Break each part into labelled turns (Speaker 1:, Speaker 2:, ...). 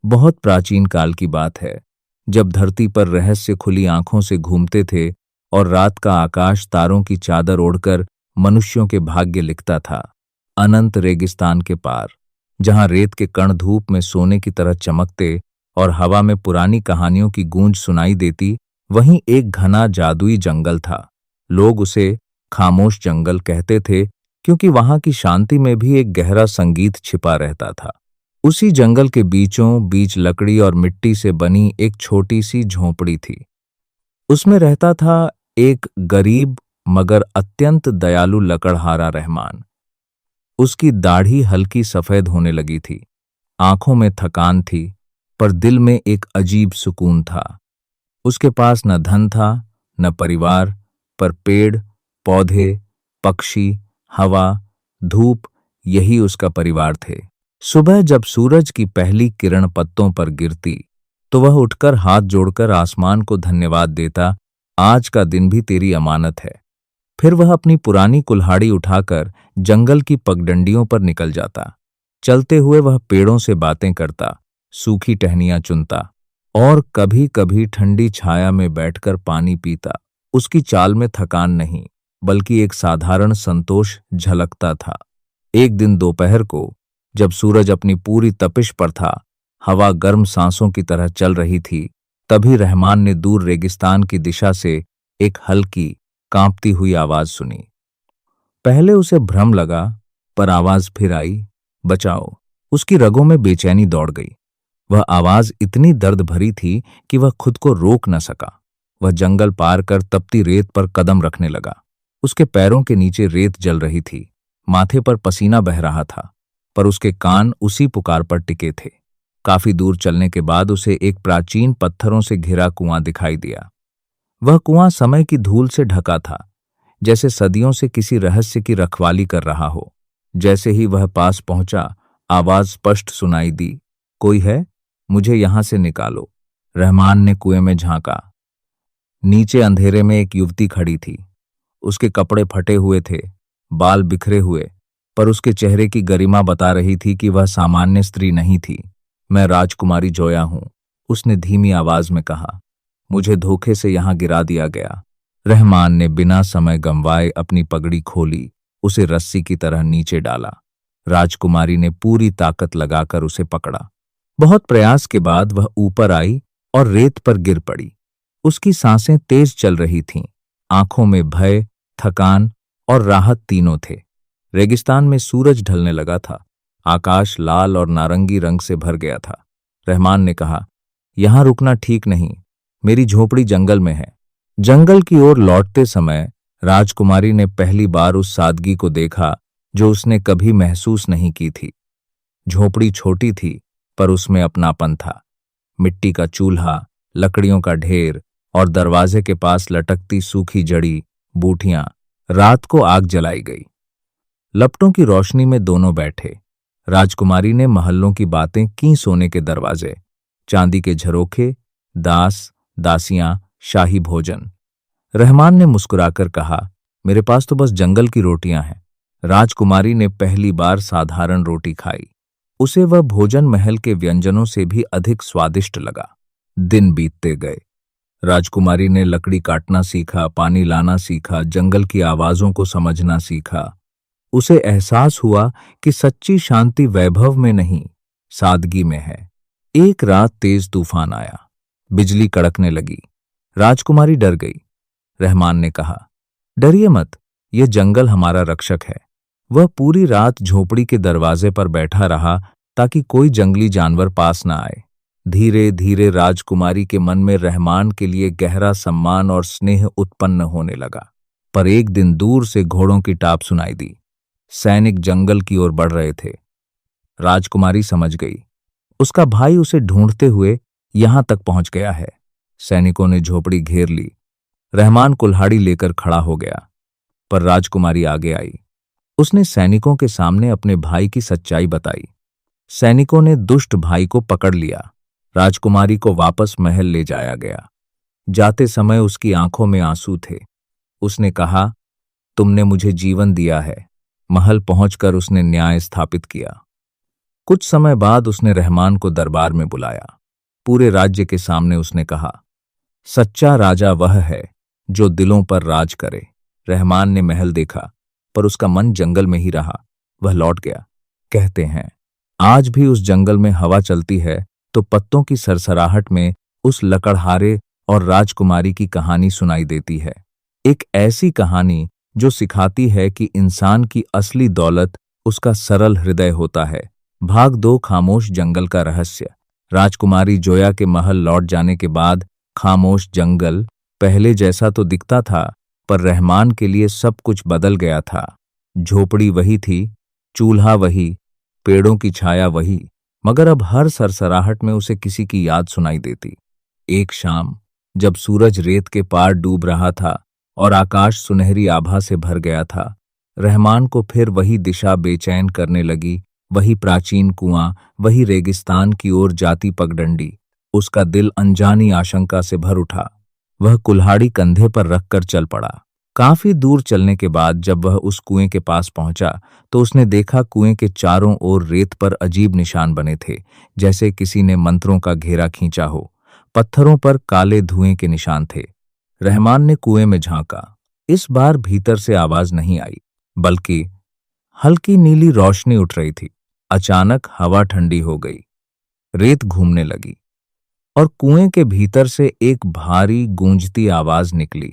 Speaker 1: बहुत प्राचीन काल की बात है, जब धरती पर रहस्य खुली आंखों से घूमते थे और रात का आकाश तारों की चादर ओढ़कर मनुष्यों के भाग्य लिखता था। अनंत रेगिस्तान के पार, जहां रेत के कण धूप में सोने की तरह चमकते और हवा में पुरानी कहानियों की गूंज सुनाई देती, वहीं एक घना जादुई जंगल था। लोग उसे खामोश जंगल कहते थे, क्योंकि वहां की शांति में भी एक गहरा संगीत छिपा रहता था। उसी जंगल के बीचों बीच लकड़ी और मिट्टी से बनी एक छोटी सी झोंपड़ी थी। उसमें रहता था एक गरीब मगर अत्यंत दयालु लकड़हारा रहमान। उसकी दाढ़ी हल्की सफेद होने लगी थी, आंखों में थकान थी, पर दिल में एक अजीब सुकून था। उसके पास न धन था, न परिवार, पर पेड़, पौधे, पक्षी, हवा, धूप, यही उसका परिवार थे। सुबह जब सूरज की पहली किरण पत्तों पर गिरती, तो वह उठकर हाथ जोड़कर आसमान को धन्यवाद देता, आज का दिन भी तेरी अमानत है। फिर वह अपनी पुरानी कुल्हाड़ी उठाकर जंगल की पगडंडियों पर निकल जाता। चलते हुए वह पेड़ों से बातें करता, सूखी टहनियां चुनता और कभी-कभी ठंडी छाया में बैठकर पानी पीता। उसकी चाल में थकान नहीं, बल्कि एक साधारण संतोष झलकता था। एक दिन दोपहर को, जब सूरज अपनी पूरी तपिश पर था, हवा गर्म सांसों की तरह चल रही थी, तभी रहमान ने दूर रेगिस्तान की दिशा से एक हल्की, कांपती हुई आवाज सुनी। पहले उसे भ्रम लगा, पर आवाज फिर आई, बचाओ। उसकी रगों में बेचैनी दौड़ गई। वह आवाज इतनी दर्द भरी थी कि वह खुद को रोक न सका। वह जंगल पार कर तपती रेत पर कदम रखने लगा। उसके पैरों के नीचे रेत जल रही थी, माथे पर पसीना बह रहा था, पर उसके कान उसी पुकार पर टिके थे। काफी दूर चलने के बाद उसे एक प्राचीन पत्थरों से घिरा कुआं दिखाई दिया। वह कुआं समय की धूल से ढका था, जैसे सदियों से किसी रहस्य की रखवाली कर रहा हो। जैसे ही वह पास पहुंचा, आवाज स्पष्ट सुनाई दी, कोई है? मुझे यहां से निकालो। रहमान ने कुएं में झांका। नीचे अंधेरे में एक युवती खड़ी थी। उसके कपड़े फटे हुए थे, बाल बिखरे हुए, पर उसके चेहरे की गरिमा बता रही थी कि वह सामान्य स्त्री नहीं थी। मैं राजकुमारी जोया हूं, उसने धीमी आवाज में कहा। मुझे धोखे से यहां गिरा दिया गया। रहमान ने बिना समय गंवाए अपनी पगड़ी खोली, उसे रस्सी की तरह नीचे डाला। राजकुमारी ने पूरी ताकत लगाकर उसे पकड़ा। बहुत प्रयास के बाद वह ऊपर आई और रेत पर गिर पड़ी। उसकी सांसें तेज चल रही थीं, आंखों में भय, थकान और राहत तीनों थे। रेगिस्तान में सूरज ढलने लगा था, आकाश लाल और नारंगी रंग से भर गया था। रहमान ने कहा, यहां रुकना ठीक नहीं, मेरी झोपड़ी जंगल में है। जंगल की ओर लौटते समय राजकुमारी ने पहली बार उस सादगी को देखा जो उसने कभी महसूस नहीं की थी। झोपड़ी छोटी थी, पर उसमें अपनापन था। मिट्टी का चूल्हा, लकड़ियों का ढेर और दरवाजे के पास लटकती सूखी जड़ी बूटियां। रात को आग जलाई गई। लपटों की रोशनी में दोनों बैठे। राजकुमारी ने महल्लों की बातें की, सोने के दरवाजे, चांदी के झरोखे, दास, दासियां, शाही भोजन। रहमान ने मुस्कुराकर कहा, मेरे पास तो बस जंगल की रोटियां हैं। राजकुमारी ने पहली बार साधारण रोटी खाई। उसे वह भोजन महल के व्यंजनों से भी अधिक स्वादिष्ट लगा। दिन बीतते गए। राजकुमारी ने लकड़ी काटना सीखा, पानी लाना सीखा, जंगल की आवाजों को समझना सीखा। उसे एहसास हुआ कि सच्ची शांति वैभव में नहीं, सादगी में है। एक रात तेज तूफान आया, बिजली कड़कने लगी। राजकुमारी डर गई। रहमान ने कहा, डरिए मत, यह जंगल हमारा रक्षक है। वह पूरी रात झोपड़ी के दरवाजे पर बैठा रहा ताकि कोई जंगली जानवर पास न आए। धीरे धीरे राजकुमारी के मन में रहमान के लिए गहरा सम्मान और स्नेह उत्पन्न होने लगा। पर एक दिन दूर से घोड़ों की टाप सुनाई दी। सैनिक जंगल की ओर बढ़ रहे थे। राजकुमारी समझ गई, उसका भाई उसे ढूंढते हुए यहां तक पहुंच गया है। सैनिकों ने झोपड़ी घेर ली। रहमान कुल्हाड़ी लेकर खड़ा हो गया, पर राजकुमारी आगे आई। उसने सैनिकों के सामने अपने भाई की सच्चाई बताई। सैनिकों ने दुष्ट भाई को पकड़ लिया। राजकुमारी को वापस महल ले जाया गया। जाते समय उसकी आंखों में आंसू थे। उसने कहा, तुमने मुझे जीवन दिया है। महल पहुंचकर उसने न्याय स्थापित किया। कुछ समय बाद उसने रहमान को दरबार में बुलाया। पूरे राज्य के सामने उसने कहा, सच्चा राजा वह है जो दिलों पर राज करे। रहमान ने महल देखा, पर उसका मन जंगल में ही रहा। वह लौट गया। कहते हैं, आज भी उस जंगल में हवा चलती है तो पत्तों की सरसराहट में उस लकड़हारे और राजकुमारी की कहानी सुनाई देती है। एक ऐसी कहानी जो सिखाती है कि इंसान की असली दौलत उसका सरल हृदय होता है। भाग 2 खामोश जंगल का रहस्य। राजकुमारी जोया के महल लौट जाने के बाद खामोश जंगल पहले जैसा तो दिखता था, पर रहमान के लिए सब कुछ बदल गया था। झोपड़ी वही थी, चूल्हा वही, पेड़ों की छाया वही, मगर अब हर सरसराहट में उसे किसी की याद सुनाई देती। एक शाम जब सूरज रेत के पार डूब रहा था और आकाश सुनहरी आभा से भर गया था, रहमान को फिर वही दिशा बेचैन करने लगी। वही प्राचीन कुआं, वही रेगिस्तान की ओर जाती पगडंडी। उसका दिल अनजानी आशंका से भर उठा। वह कुल्हाड़ी कंधे पर रखकर चल पड़ा। काफी दूर चलने के बाद जब वह उस कुएं के पास पहुंचा तो उसने देखा कुएं के चारों ओर रेत पर अजीब निशान बने थे, जैसे किसी ने मंत्रों का घेरा खींचा हो। पत्थरों पर काले धुएं के निशान थे। रहमान ने कुएं में झांका। इस बार भीतर से आवाज नहीं आई, बल्कि हल्की नीली रोशनी उठ रही थी। अचानक हवा ठंडी हो गई, रेत घूमने लगी और कुएं के भीतर से एक भारी गूंजती आवाज निकली।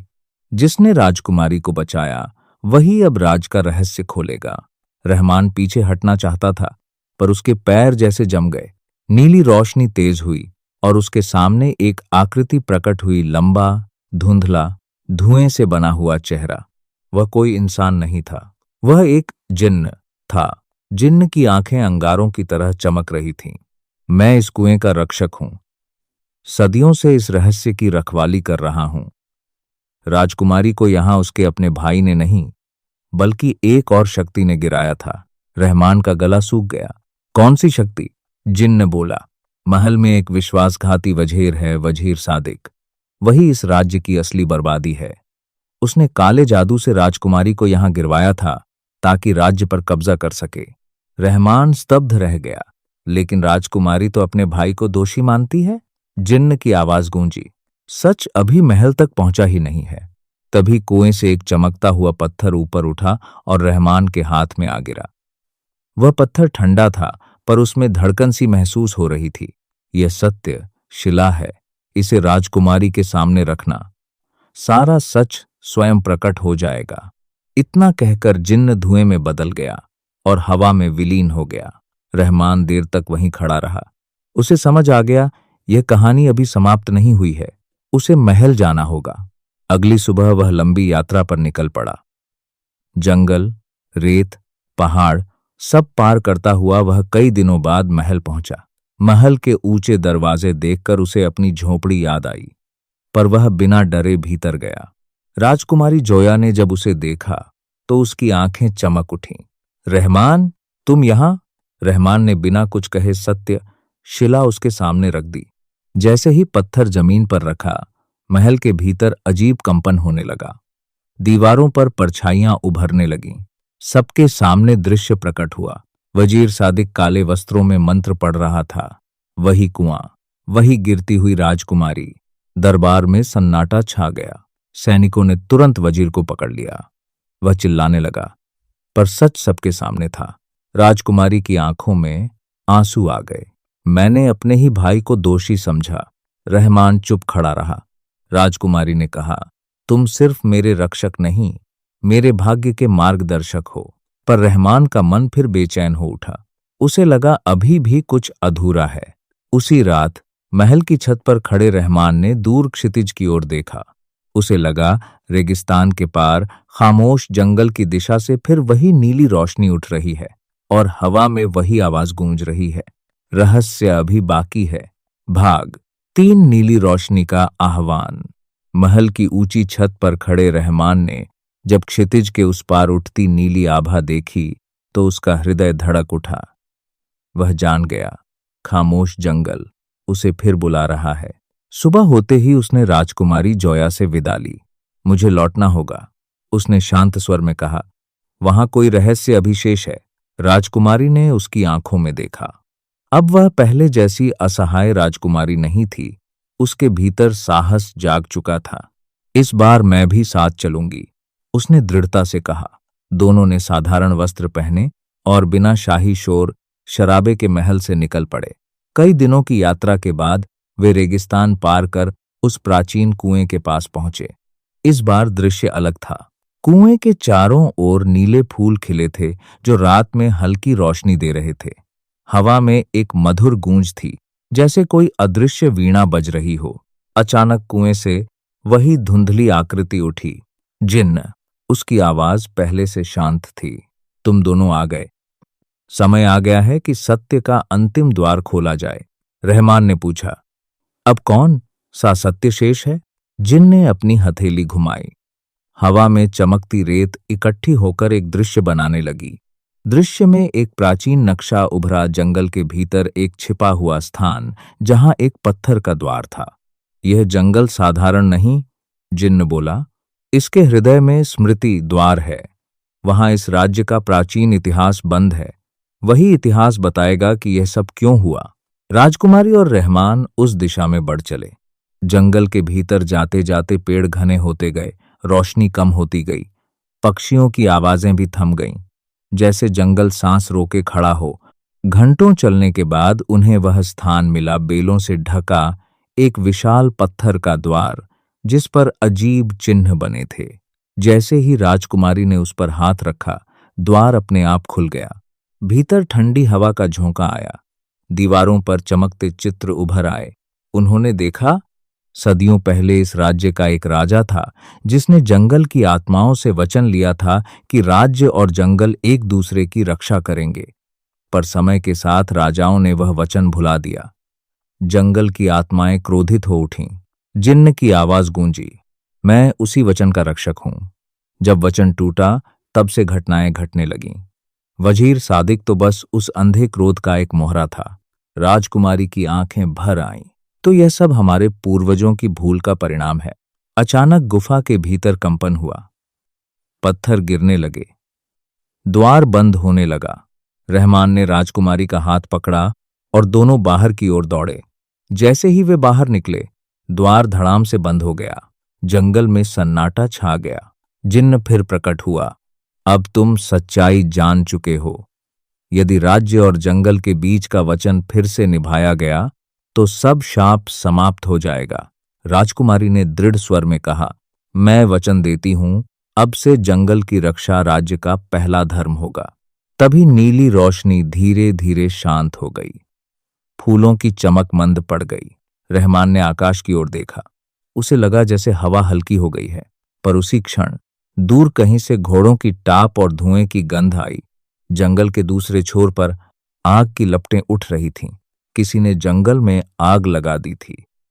Speaker 1: जिसने राजकुमारी को बचाया वही अब राज का रहस्य खोलेगा। रहमान पीछे हटना चाहता था, पर उसके पैर जैसे जम गए। नीली रोशनी तेज हुई और उसके सामने एक आकृति प्रकट हुई, लंबा, धुंधला, धुएं से बना हुआ चेहरा। वह कोई इंसान नहीं था, वह एक जिन्न था। जिन्न की आंखें अंगारों की तरह चमक रही थीं। मैं इस कुएं का रक्षक हूं, सदियों से इस रहस्य की रखवाली कर रहा हूं। राजकुमारी को यहां उसके अपने भाई ने नहीं, बल्कि एक और शक्ति ने गिराया था। रहमान का गला सूख गया। कौन सी शक्ति? जिन्न बोला, महल में एक विश्वासघाती वजीर है, वजीर सादिक। वही इस राज्य की असली बर्बादी है। उसने काले जादू से राजकुमारी को यहां गिरवाया था ताकि राज्य पर कब्जा कर सके। रहमान स्तब्ध रह गया। लेकिन राजकुमारी तो अपने भाई को दोषी मानती है। जिन्न की आवाज गूंजी, सच अभी महल तक पहुंचा ही नहीं है। तभी कुएं से एक चमकता हुआ पत्थर ऊपर उठा और रहमान के हाथ में आ गिरा। वह पत्थर ठंडा था, पर उसमें धड़कन सी महसूस हो रही थी। यह सत्य शिला है, इसे राजकुमारी के सामने रखना, सारा सच स्वयं प्रकट हो जाएगा। इतना कहकर जिन्न धुएं में बदल गया और हवा में विलीन हो गया। रहमान देर तक वहीं खड़ा रहा। उसे समझ आ गया, यह कहानी अभी समाप्त नहीं हुई है। उसे महल जाना होगा। अगली सुबह वह लंबी यात्रा पर निकल पड़ा। जंगल, रेत, पहाड़ सब पार करता हुआ वह कई दिनों बाद महल पहुंचा। महल के ऊंचे दरवाजे देखकर उसे अपनी झोपड़ी याद आई, पर वह बिना डरे भीतर गया। राजकुमारी जोया ने जब उसे देखा तो उसकी आंखें चमक उठीं। रहमान, तुम यहां? रहमान ने बिना कुछ कहे सत्य शिला उसके सामने रख दी। जैसे ही पत्थर जमीन पर रखा, महल के भीतर अजीब कंपन होने लगा। दीवारों पर परछाइयां उभरने लगीं। सबके सामने दृश्य प्रकट हुआ। वजीर सादिक काले वस्त्रों में मंत्र पढ़ रहा था। वही कुआं, वही गिरती हुई राजकुमारी। दरबार में सन्नाटा छा गया। सैनिकों ने तुरंत वजीर को पकड़ लिया। वह चिल्लाने लगा, पर सच सबके सामने था। राजकुमारी की आंखों में आंसू आ गए। मैंने अपने ही भाई को दोषी समझा। रहमान चुप खड़ा रहा। राजकुमारी ने कहा, तुम सिर्फ मेरे रक्षक नहीं, मेरे भाग्य के मार्गदर्शक हो। पर रहमान का मन फिर बेचैन हो उठा। उसे लगा अभी भी कुछ अधूरा है। उसी रात महल की छत पर खड़े रहमान ने दूर क्षितिज की ओर देखा। उसे लगा रेगिस्तान के पार खामोश जंगल की दिशा से फिर वही नीली रोशनी उठ रही है और हवा में वही आवाज गूंज रही है, रहस्य अभी बाकी है। भाग 3 नीली रोशनी का आह्वान। महल की ऊंची छत पर खड़े रहमान ने जब क्षितिज के उस पार उठती नीली आभा देखी तो उसका हृदय धड़क उठा। वह जान गया, खामोश जंगल उसे फिर बुला रहा है। सुबह होते ही उसने राजकुमारी जोया से विदा ली। मुझे लौटना होगा, उसने शांत स्वर में कहा। वहां कोई रहस्य अभिशेष है। राजकुमारी ने उसकी आंखों में देखा। अब वह पहले जैसी असहाय राजकुमारी नहीं थी, उसके भीतर साहस जाग चुका था। इस बार मैं भी साथ चलूंगी, उसने दृढ़ता से कहा। दोनों ने साधारण वस्त्र पहने और बिना शाही शोर शराबे के महल से निकल पड़े। कई दिनों की यात्रा के बाद वे रेगिस्तान पार कर उस प्राचीन कुएं के पास पहुंचे। इस बार दृश्य अलग था। कुएं के चारों ओर नीले फूल खिले थे जो रात में हल्की रोशनी दे रहे थे। हवा में एक मधुर गूंज थी, जैसे कोई अदृश्य वीणा बज रही हो। अचानक कुएं से वही धुंधली आकृति उठी। जिन्न, उसकी आवाज पहले से शांत थी। तुम दोनों आ गए। समय आ गया है कि सत्य का अंतिम द्वार खोला जाए। रहमान ने पूछा, अब कौन सा सत्य शेष है? जिन ने अपनी हथेली घुमाई। हवा में चमकती रेत इकट्ठी होकर एक दृश्य बनाने लगी। दृश्य में एक प्राचीन नक्शा उभरा, जंगल के भीतर एक छिपा हुआ स्थान जहां एक पत्थर का द्वार था। यह जंगल साधारण नहीं, जिन्न बोला, इसके हृदय में स्मृति द्वार है। वहां इस राज्य का प्राचीन इतिहास बंद है। वही इतिहास बताएगा कि यह सब क्यों हुआ। राजकुमारी और रहमान उस दिशा में बढ़ चले। जंगल के भीतर जाते जाते पेड़ घने होते गए, रोशनी कम होती गई, पक्षियों की आवाजें भी थम गईं, जैसे जंगल सांस रोके खड़ा हो। घंटों चलने के बाद उन्हें वह स्थान मिला, बेलों से ढका एक विशाल पत्थर का द्वार जिस पर अजीब चिन्ह बने थे। जैसे ही राजकुमारी ने उस पर हाथ रखा, द्वार अपने आप खुल गया। भीतर ठंडी हवा का झोंका आया, दीवारों पर चमकते चित्र उभर आए। उन्होंने देखा, सदियों पहले इस राज्य का एक राजा था जिसने जंगल की आत्माओं से वचन लिया था कि राज्य और जंगल एक दूसरे की रक्षा करेंगे। पर समय के साथ राजाओं ने वह वचन भुला दिया। जंगल की आत्माएं क्रोधित हो उठीं। जिन्न की आवाज गूंजी, मैं उसी वचन का रक्षक हूं। जब वचन टूटा, तब से घटनाएं घटने लगीं। वजीर सादिक तो बस उस अंधे क्रोध का एक मोहरा था। राजकुमारी की आंखें भर आईं। तो यह सब हमारे पूर्वजों की भूल का परिणाम है। अचानक गुफा के भीतर कंपन हुआ, पत्थर गिरने लगे, द्वार बंद होने लगा। रहमान ने राजकुमारी का हाथ पकड़ा और दोनों बाहर की ओर दौड़े। जैसे ही वे बाहर निकले, द्वार धड़ाम से बंद हो गया। जंगल में सन्नाटा छा गया। जिन्न फिर प्रकट हुआ, अब तुम सच्चाई जान चुके हो। यदि राज्य और जंगल के बीच का वचन फिर से निभाया गया तो सब शाप समाप्त हो जाएगा। राजकुमारी ने दृढ़ स्वर में कहा, मैं वचन देती हूं, अब से जंगल की रक्षा राज्य का पहला धर्म होगा। तभी नीली रोशनी धीरे धीरे शांत हो गई। फूलों की चमक मंद पड़ गई। रहमान ने आकाश की ओर देखा। उसे लगा जैसे हवा हल्की हो गई है, पर उसी क्षण दूर कहीं से घोड़ों की टाप और धुएं की गंध आई। जंगल के दूसरे छोर पर आग की लपटें उठ रही थीं। किसी ने जंगल में आग लगा दी थी।